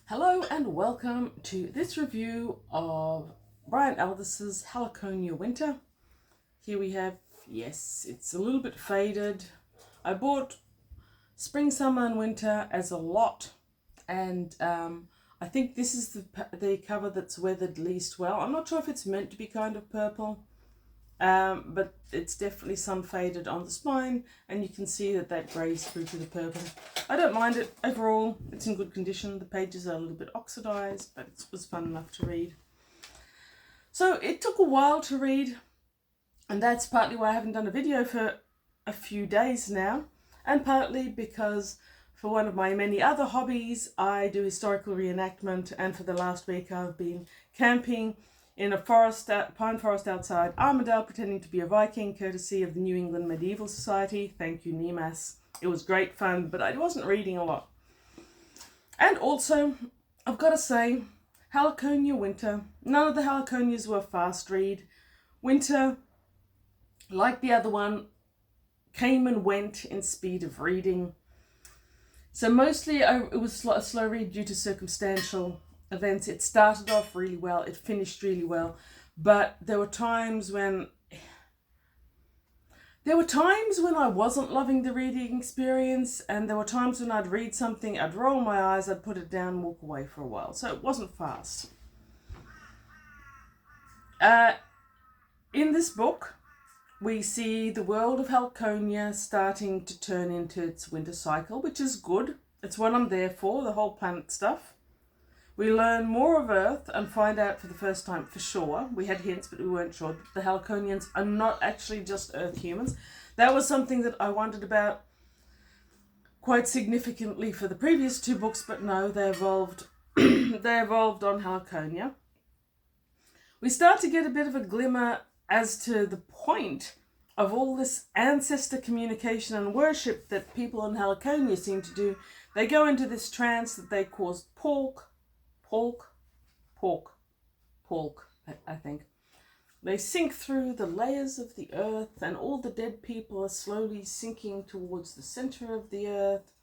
Hello and welcome to this review of Brian Aldiss's Helliconia Winter. Here we have, yes, it's a little bit faded. I bought Spring, Summer and Winter as a lot, and I think this is the cover that's weathered least well. I'm not sure if it's meant to be kind of purple, but it's definitely sun faded on the spine, and you can see that grays through to the purple. I don't mind it overall. It's in good condition. The pages are a little bit oxidized, but it was fun enough to read. So it took a while to read, and that's partly why I haven't done a video for a few days now, and partly because for one of my many other hobbies, I do historical reenactment, and for the last week I've been camping in a pine forest outside Armidale, pretending to be a Viking, courtesy of the New England Medieval Society. Thank you, NEMAS. It was great fun, but I wasn't reading a lot. And also, I've got to say, Helliconia Winter, none of the Helliconias were a fast read. Winter, like the other one, came and went in speed of reading. So mostly it was a slow read due to circumstantial events. It started off really well, it finished really well, but there were times when I wasn't loving the reading experience, and there were times when I'd read something, I'd roll my eyes, I'd put it down and walk away for a while. So it wasn't fast. In this book, we see the world of Helliconia starting to turn into its winter cycle, which is good. It's what I'm there for, the whole planet stuff. We learn more of Earth and find out for the first time for sure. We had hints, but we weren't sure. The Helliconians are not actually just Earth humans. That was something that I wondered about quite significantly for the previous two books, but no, they evolved. They evolved on Helliconia. We start to get a bit of a glimmer as to the point of all this ancestor communication and worship that people on Helliconia seem to do. They go into this trance that they call pork, I think. They sink through the layers of the earth, and all the dead people are slowly sinking towards the center of the earth,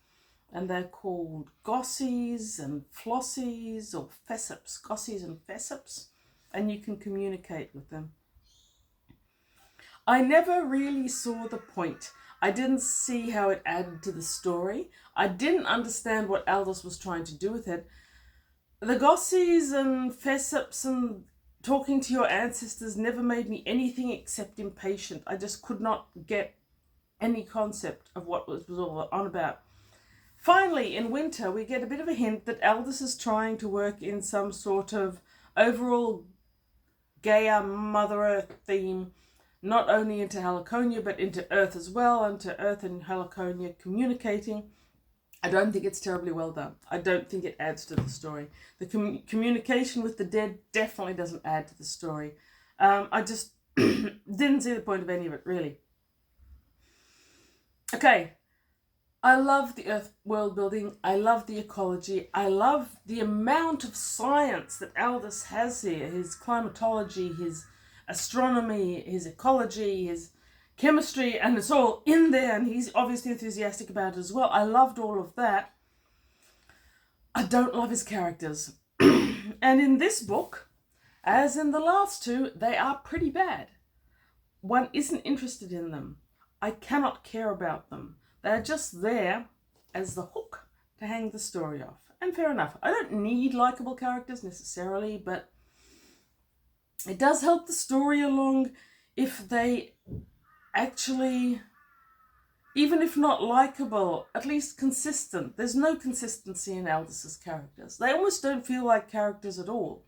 and they're called gossies and flossies, or fessups, gossies and fessups, and you can communicate with them. I never really saw the point. I didn't see how it added to the story. I didn't understand what Aldiss was trying to do with it. The gossies and fessups and talking to your ancestors never made me anything except impatient. I just could not get any concept of what was all on about. Finally, in Winter, we get a bit of a hint that Aldiss is trying to work in some sort of overall Gaia Mother Earth theme, not only into Helliconia, but into Earth as well, and to Earth and Helliconia communicating. I don't think it's terribly well done. I don't think it adds to the story. The communication with the dead definitely doesn't add to the story. I just didn't see the point of any of it, really. Okay, I love the Earth world building. I love the ecology. I love the amount of science that Aldiss has here. His climatology, his astronomy, his ecology, his chemistry, and it's all in there, and he's obviously enthusiastic about it as well. I loved all of that. I don't love his characters. And in this book, as in the last two, they are pretty bad. One isn't interested in them. I cannot care about them. They're just there as the hook to hang the story off. And fair enough. I don't need likable characters necessarily, but it does help the story along if they actually, even if not likable, at least consistent. There's no consistency in Aldiss's characters. They almost don't feel like characters at all.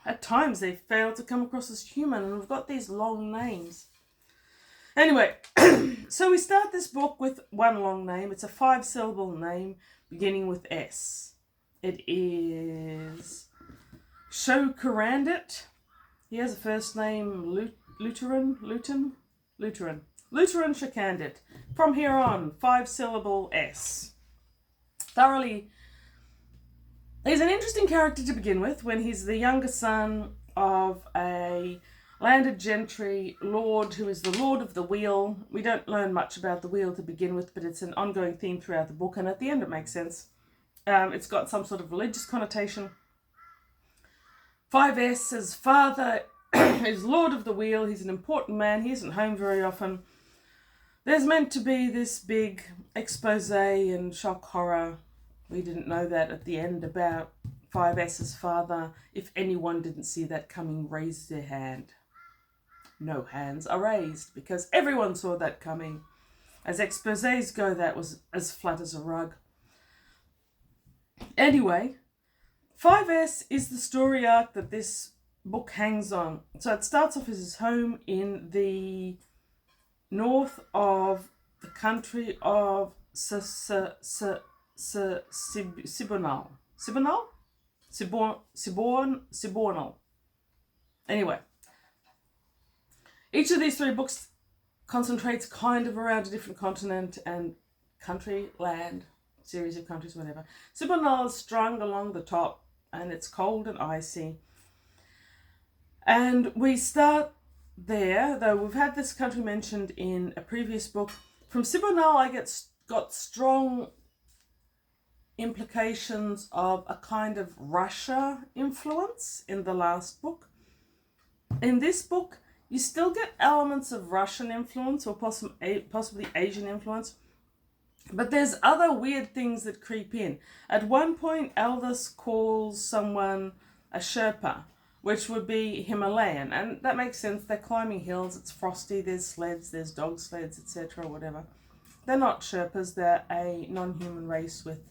At times they fail to come across as human, and we've got these long names. Anyway, so we start this book with one long name. It's a 5-syllable name beginning with S. It is Shokarandit. He has a first name Lutheran Shokandit. From here on, 5-syllable S. He's an interesting character to begin with, when he's the younger son of a landed gentry lord who is the Lord of the Wheel. We don't learn much about the wheel to begin with, but it's an ongoing theme throughout the book, and at the end it makes sense. It's got some sort of religious connotation. 5S says father is Lord of the Wheel. He's an important man. He isn't home very often. There's meant to be this big expose and shock horror. We didn't know that at the end about 5S's father. If anyone didn't see that coming, raise their hand. No hands are raised because everyone saw that coming. As exposés go, that was as flat as a rug. Anyway, 5S is the story arc that this book hangs on. So it starts off as his home in the north of the country of Sibonal. Anyway, each of these three books concentrates kind of around a different continent and country, land, series of countries, whatever. Sibonal is strung along the top and it's cold and icy. And we start there, though we've had this country mentioned in a previous book. From Sibonal, I got strong implications of a kind of Russia influence in the last book. In this book, you still get elements of Russian influence or possibly Asian influence, but there's other weird things that creep in. At one point, Aldiss calls someone a Sherpa, which would be Himalayan, and that makes sense. They're climbing hills, it's frosty, there's sleds, there's dog sleds, etc., whatever. They're not Sherpas, they're a non-human race with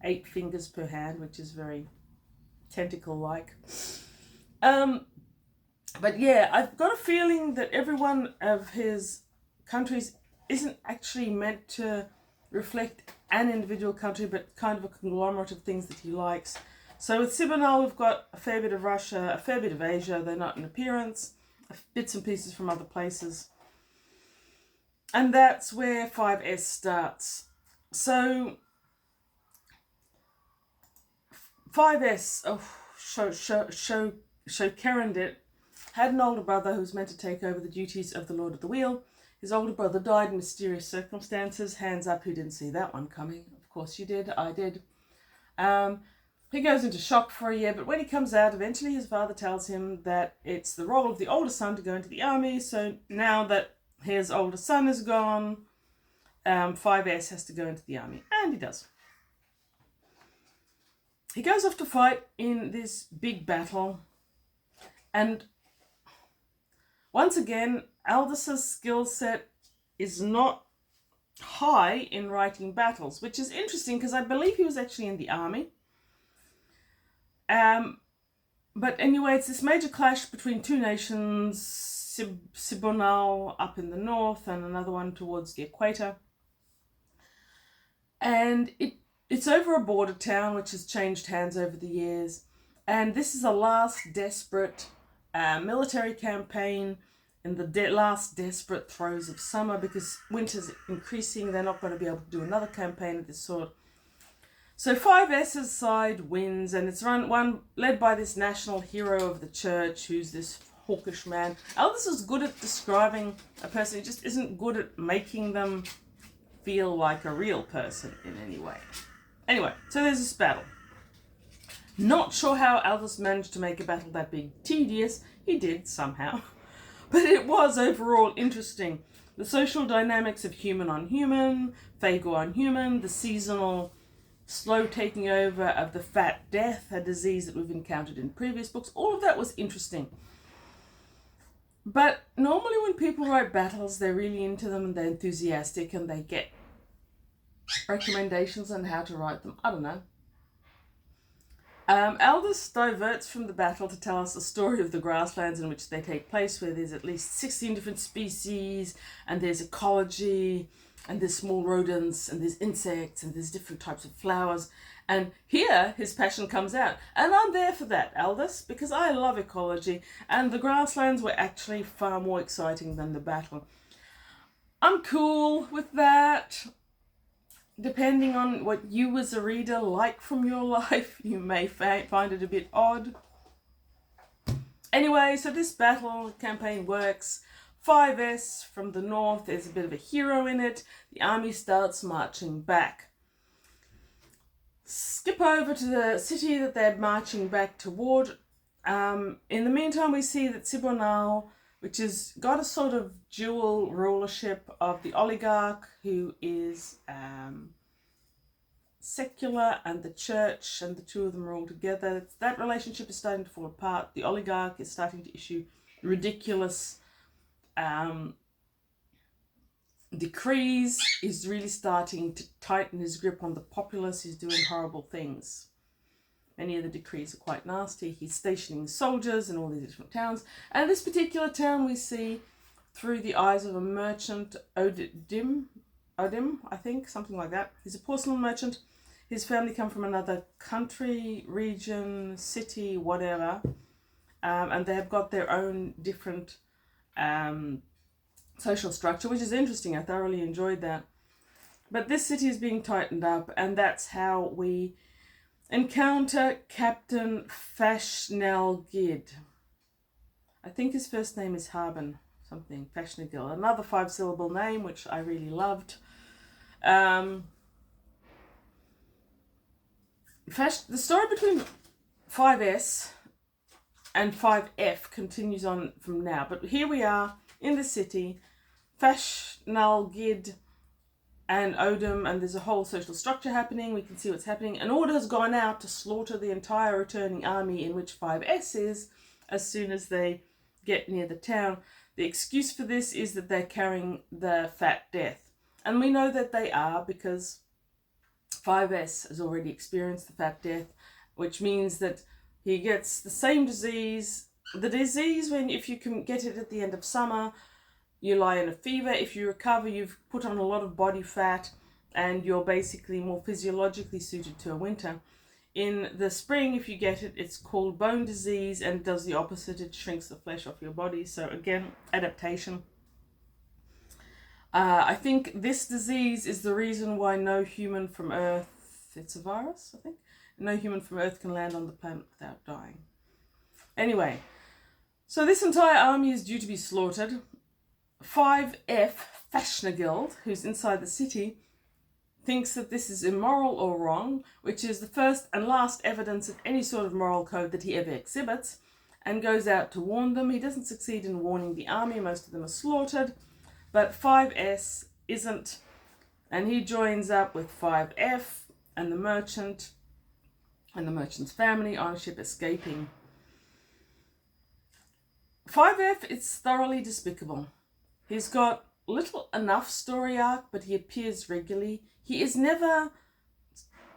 8 fingers per hand, which is very tentacle-like. But yeah, I've got a feeling that every one of his countries isn't actually meant to reflect an individual country, but kind of a conglomerate of things that he likes. So with Sibonal, we've got a fair bit of Russia, a fair bit of Asia. They're not in appearance, bits and pieces from other places. And that's where 5S starts. So 5S, Shokerendit, had an older brother who was meant to take over the duties of the Lord of the Wheel. His older brother died in mysterious circumstances. Hands up who didn't see that one coming. Of course you did, I did. He goes into shock for a year, but when he comes out, eventually his father tells him that it's the role of the older son to go into the army. So now that his older son is gone, 5S has to go into the army. And he does. He goes off to fight in this big battle. And once again, Aldiss's skill set is not high in writing battles, which is interesting because I believe he was actually in the army. But anyway, it's this major clash between two nations, Sibonal up in the north and another one towards the equator. And it's over a border town which has changed hands over the years. And this is a last desperate military campaign in the last desperate throes of summer because winter's increasing. They're not going to be able to do another campaign of this sort. So 5S's side wins, and it's led by this national hero of the church who's this hawkish man. Aldiss is good at describing a person. He just isn't good at making them feel like a real person in any way. Anyway, so there's this battle. Not sure how Aldiss managed to make a battle that big tedious. He did somehow. But it was overall interesting. The social dynamics of human on human, Fago on human, the seasonal slow taking over of the fat death, a disease that we've encountered in previous books. All of that was interesting. But normally when people write battles, they're really into them and they're enthusiastic and they get recommendations on how to write them. I don't know. Aldiss diverts from the battle to tell us the story of the grasslands in which they take place, where there's at least 16 different species, and there's ecology, and there's small rodents, and there's insects, and there's different types of flowers. And here, his passion comes out. And I'm there for that, Aldiss, because I love ecology, and the grasslands were actually far more exciting than the battle. I'm cool with that. Depending on what you as a reader like from your life, you may find it a bit odd. Anyway, so this battle campaign works. 5S from the north, there's a bit of a hero in it. The army starts marching back. skip over to the city that they're marching back toward. In the meantime, we see that Sibonal, which has got a sort of dual rulership of the oligarch, who is secular, and the church, and the two of them are all together. That relationship is starting to fall apart. The oligarch is starting to issue ridiculous decrees, is really starting to tighten his grip on the populace. He's doing horrible things. Many of the decrees are quite nasty. He's stationing soldiers in all these different towns. And this particular town we see through the eyes of a merchant, Odim, I think, something like that. He's a porcelain merchant. His family come from another country, region, city, whatever. And they have got their own different social structure, which is interesting. I thoroughly enjoyed that. But this city is being tightened up, and that's how we encounter Captain Fashnelgid. I think his first name is Haben, something, Fashnagil. Another 5-syllable name, which I really loved. The story between 5S and 5F continues on from now. But here we are in the city, Fashnalgid and Odom, and there's a whole social structure happening. We can see what's happening. An order has gone out to slaughter the entire returning army, in which 5S is, as soon as they get near the town. The excuse for this is that they're carrying the Fat Death. And we know that they are, because 5S has already experienced the Fat Death, which means that he gets the same disease. The disease, when if you can get it at the end of summer, you lie in a fever. If you recover, you've put on a lot of body fat, and you're basically more physiologically suited to a winter. In the spring, if you get it, it's called bone disease, and it does the opposite. It shrinks the flesh off your body. So again, adaptation. I think this disease is the reason why no human from Earth, it's a virus, I think, no human from Earth can land on the planet without dying. Anyway, so this entire army is due to be slaughtered. 5F, Fashnagild, who's inside the city, thinks that this is immoral or wrong, which is the first and last evidence of any sort of moral code that he ever exhibits, and goes out to warn them. He doesn't succeed in warning the army. Most of them are slaughtered, but 5S isn't, and he joins up with 5F and the merchant and the merchant's family on a ship escaping. 5F is thoroughly despicable. He's got little enough story arc, but he appears regularly. He is never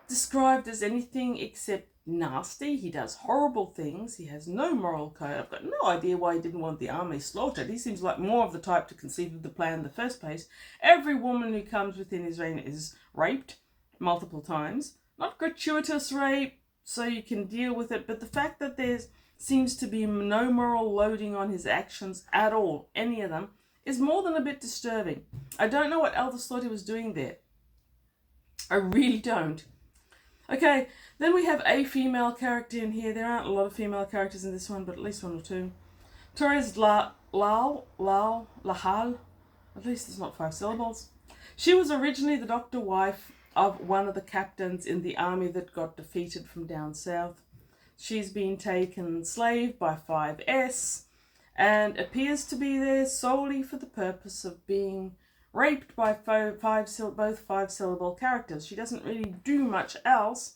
described as anything except nasty. He does horrible things. He has no moral code. I've got no idea why he didn't want the army slaughtered. He seems like more of the type to conceive of the plan in the first place. Every woman who comes within his reign is raped multiple times. Not gratuitous rape, so you can deal with it, but the fact that there seems to be no moral loading on his actions at all, any of them, is more than a bit disturbing. I don't know what Aldiss thought he was doing there. I really don't. Okay, then we have a female character in here. There aren't a lot of female characters in this one, but at least one or two. Toress Lahl, at least it's not 5 syllables. She was originally the doctor wife of one of the captains in the army that got defeated from down south. She's been taken slave by 5S and appears to be there solely for the purpose of being raped by both 5-syllable characters. She doesn't really do much else,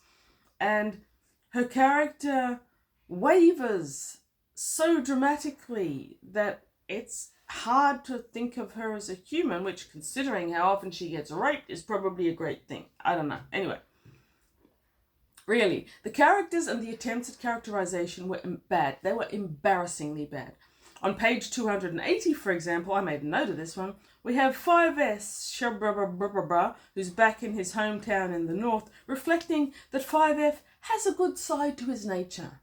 and her character wavers so dramatically that it's hard to think of her as a human, which, considering how often she gets raped, is probably a great thing. I don't know. Anyway, really, the characters and the attempts at characterization were bad. They were embarrassingly bad. On page 280, for example, I made a note of this one, we have 5S, who's back in his hometown in the north, reflecting that 5F has a good side to his nature.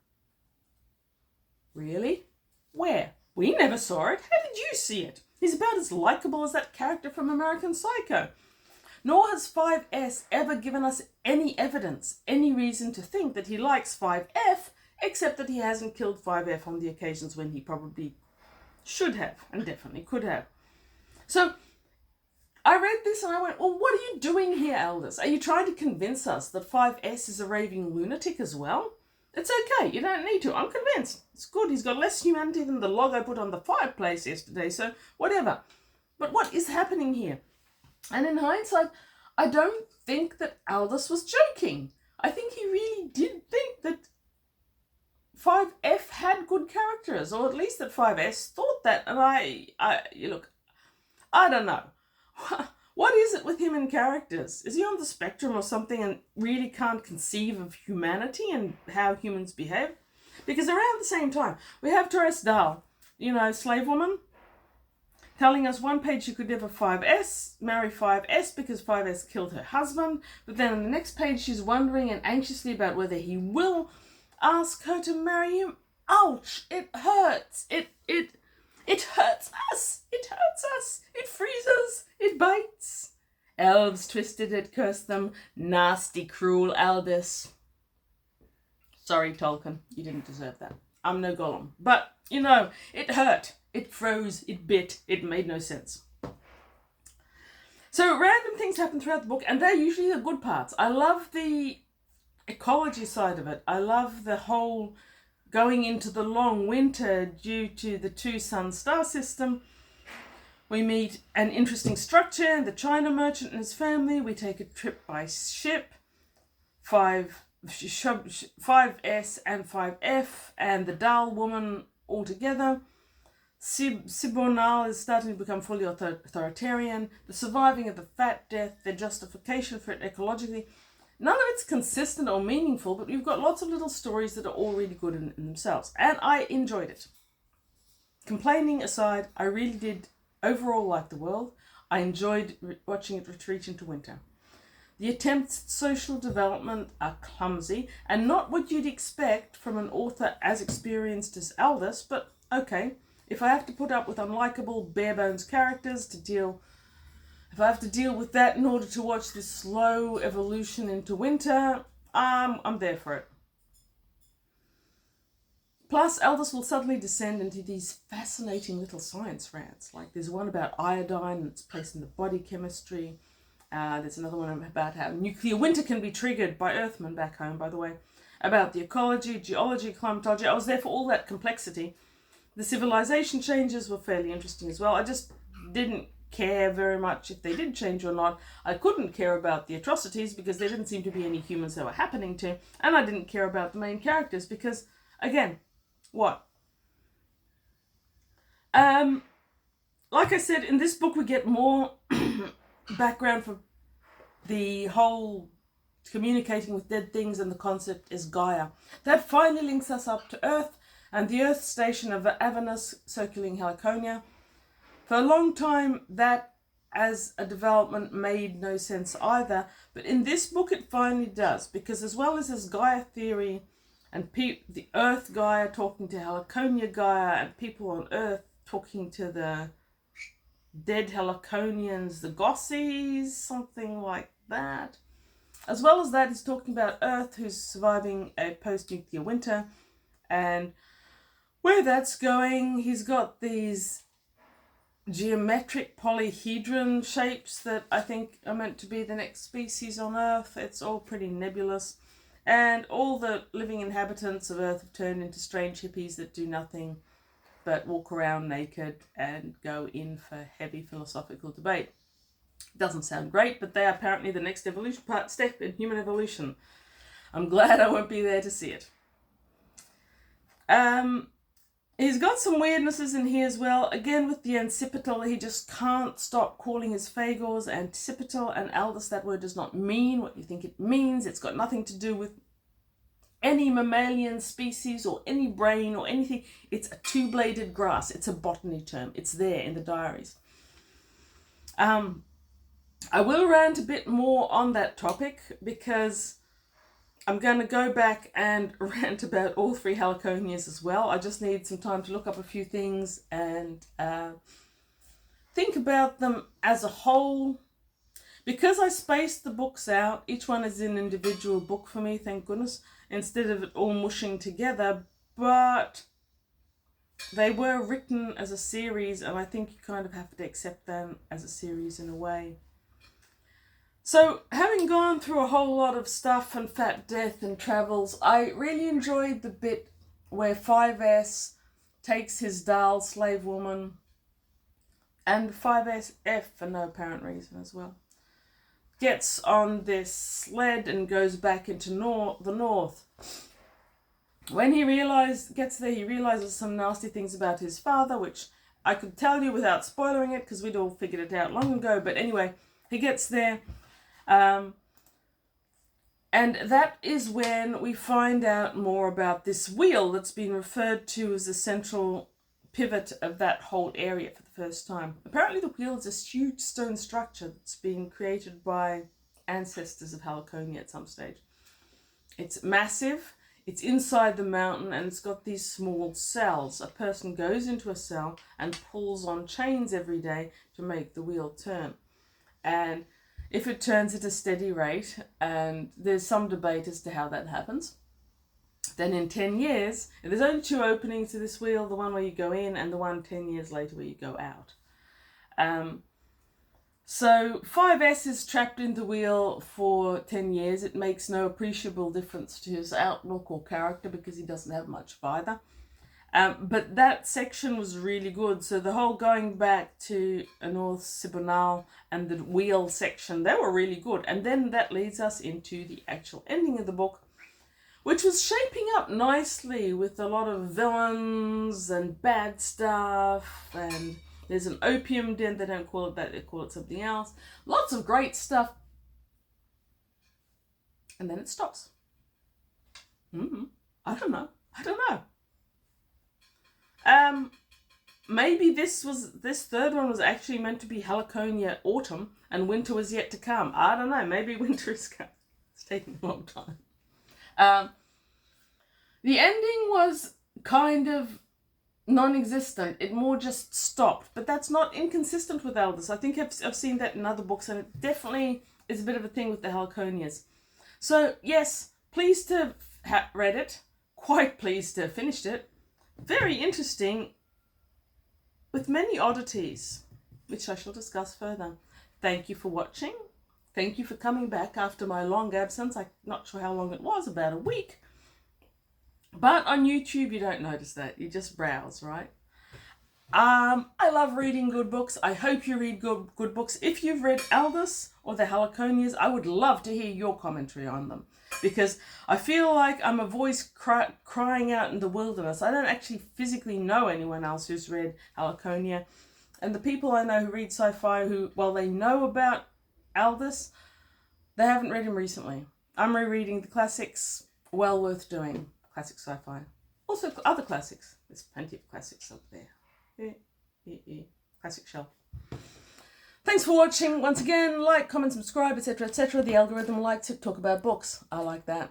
Really? Where? We never saw it. How did you see it? He's about as likable as that character from American Psycho. Nor has 5S ever given us any evidence, any reason to think that he likes 5F, except that he hasn't killed 5F on the occasions when he probably should have and definitely could have. So I read this and I went, well, what are you doing here, Aldiss? Are you trying to convince us that 5S is a raving lunatic as well? It's okay, you don't need to. I'm convinced. It's good. He's got less humanity than the log I put on the fireplace yesterday, so whatever. But what is happening here? And in hindsight, I don't think that Aldiss was joking. I think he really did think that 5F had good characters, or at least that 5S thought that. And look, I don't know. What is it with him and characters? Is he on the spectrum or something and really can't conceive of humanity and how humans behave? Because around the same time, we have Toress Lahl, slave woman, telling us one page she could never marry 5S because 5S killed her husband. But then on the next page, she's wondering and anxiously about whether he will ask her to marry him. Ouch! It hurts. It hurts us. It hurts us. It freezes. It bites. Elves twisted it, cursed them. Nasty, cruel Aldiss. Sorry, Tolkien. You didn't deserve that. I'm no Gollum. But, it hurt. It froze. It bit. It made no sense. So random things happen throughout the book, and they're usually the good parts. I love the ecology side of it. I love the whole going into the long winter due to the two-sun star system. We meet an interesting structure, the China merchant and his family. We take a trip by ship. 5S and 5F and the Dahl woman all together. Sibonal is starting to become fully authoritarian. The surviving of the fat death, their justification for it ecologically. None of it's consistent or meaningful, but we've got lots of little stories that are all really good in themselves. And I enjoyed it. Complaining aside, I really did overall like the world. I enjoyed watching it retreat into winter. The attempts at social development are clumsy and not what you'd expect from an author as experienced as Aldiss, but okay. If I have to put up with unlikable, bare-bones characters if I have to deal with that in order to watch this slow evolution into winter, I'm there for it. Plus, Aldiss will suddenly descend into these fascinating little science rants. Like there's one about iodine and its place in the body chemistry. There's another one about how nuclear winter can be triggered by Earthmen back home, by the way. About the ecology, geology, climatology. I was there for all that complexity. The civilization changes were fairly interesting as well. I just didn't care very much if they did change or not. I couldn't care about the atrocities because there didn't seem to be any humans they were happening to. And I didn't care about the main characters because, again, what? Like I said, in this book we get more background for the whole communicating with dead things, and the concept is Gaia. That finally links us up to Earth and the Earth station of Avernus circling Helliconia. For a long time, that as a development made no sense either, but in this book it finally does, because as well as this Gaia theory and the Earth Gaia talking to Helliconia Gaia and people on Earth talking to the dead Heliconians, the Gossies, something like that. As well as that, he's talking about Earth, who's surviving a post-nuclear winter, and where that's going. He's got these geometric polyhedron shapes that I think are meant to be the next species on Earth. It's all pretty nebulous. And all the living inhabitants of Earth have turned into strange hippies that do nothing but walk around naked and go in for heavy philosophical debate. Doesn't sound great, but they are apparently the next step in human evolution. I'm glad I won't be there to see it. He's got some weirdnesses in here as well. Again, with the anticipital, he just can't stop calling his Fagors anticipital, and Aldiss, that word does not mean what you think it means. It's got nothing to do with any mammalian species or any brain or anything. It's a two-bladed grass. It's a botany term. It's there in the diaries. I will rant a bit more on that topic because I'm going to go back and rant about all three Heliconias as well. I just need some time to look up a few things and think about them as a whole. Because I spaced the books out, each one is an individual book for me, thank goodness, instead of it all mushing together. But they were written as a series, and I think you kind of have to accept them as a series in a way. So, having gone through a whole lot of stuff and Fat Death and travels, I really enjoyed the bit where 5S takes his doll slave woman, and 5SF, for no apparent reason as well, gets on this sled and goes back into the north. When he gets there, he realizes some nasty things about his father, which I could tell you without spoiling it because we'd all figured it out long ago. But anyway, he gets there. And that is when we find out more about this wheel that's been referred to as the central pivot of that whole area for the first time. Apparently the wheel is a huge stone structure that's been created by ancestors of Helliconia at some stage. It's massive. It's inside the mountain, and it's got these small cells. A person goes into a cell and pulls on chains every day to make the wheel turn. And if it turns at a steady rate, and there's some debate as to how that happens, then in 10 years, there's only 2 openings to this wheel, the one where you go in and the one 10 years later where you go out. So 5S is trapped in the wheel for 10 years. It makes no appreciable difference to his outlook or character because he doesn't have much of either. But that section was really good. So the whole going back to North Sibonal and the wheel section, they were really good. And then that leads us into the actual ending of the book, which was shaping up nicely with a lot of villains and bad stuff, and there's an opium den. They don't call it that, they call it something else. Lots of great stuff. And then it stops. I don't know. Maybe this third one was actually meant to be Helliconia Autumn and winter was yet to come. I don't know. Maybe winter is coming. It's taking a long time. The ending was kind of non-existent. It more just stopped, but that's not inconsistent with Aldiss. I think I've seen that in other books, and it definitely is a bit of a thing with the Helliconias. So yes, pleased to have read it, quite pleased to have finished it. Very interesting, with many oddities, which I shall discuss further. Thank you for watching. Thank you for coming back after my long absence. I'm not sure how long it was, about a week. But on YouTube, you don't notice that. You just browse, right? I love reading good books. I hope you read good books. If you've read Aldiss or the Helliconias, I would love to hear your commentary on them, because I feel like I'm a voice crying out in the wilderness. I don't actually physically know anyone else who's read Helliconia. And the people I know who read sci-fi, who, while they know about Aldiss, they haven't read him recently. I'm rereading the classics. Well worth doing. Classic sci-fi. Also other classics. There's plenty of classics up there. Classic shelf. Thanks for watching. Once again, like, comment, subscribe, etc., etc. The algorithm likes to talk about books. I like that.